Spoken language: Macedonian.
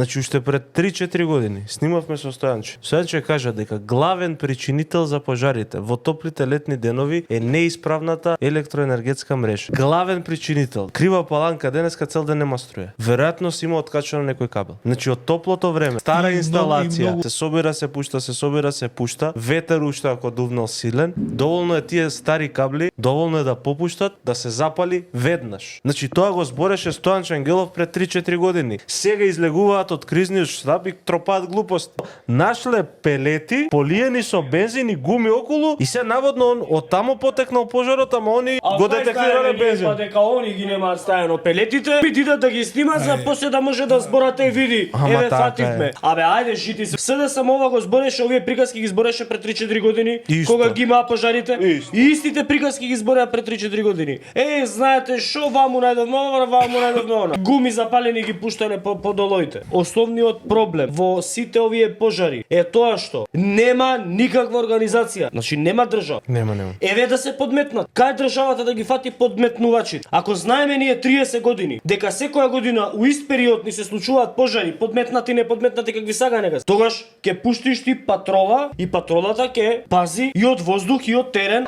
Значи уште пред 3-4 години снимавме со Стојанче. Стојанче кажа дека главен причинител за пожарите во топлите летни денови е неисправната електроенергетска мрежа. Главен причинител. Крива Паланка денеска цел ден нема струја. Веројатно си има откачано некој кабел. Значи од топлото време, стара инсталација, се собира, се пушта, се собира, се пушта, ветер уште ако дувнал силен, доволно е тие стари кабли, доволно е да попуштат, да се запали веднаш. Значи тоа го збореше Стојан Ангелов пред 3-4 години. Сега излегуваат од кризниот штаб и тропаат глупост. Нашле пелети, полиени со бензин и гуми околу и се наводно он од тамо потекнал пожарот, ама они го детектирале бензин. Па дека они ги немаат стајано пелетите, бидат да ги снимат за после да може да зборате и види. Еве фативме. Абе ајде жити се. СДСМ ова го збореше, овие приказки ги збореше пред 3-4 години, кога ги имаа пожарите. И истите приказки ги збореа пред 3-4 години. Знаете шо ваму најдовно, гуми запалени ги пуштале по долоите. Основниот проблем во сите овие пожари е тоа што нема никаква организација. Значи нема држава. Нема. Еве да се подметнат. Кај државата да ги фати подметнувачите? Ако знаеме ние 30 години дека секоја година у ист период ни се случуваат пожари, подметнати, неподметнати какви сага нега, тогаш ќе пуштиш ти патрола и патролата ќе пази и од воздух и од терен.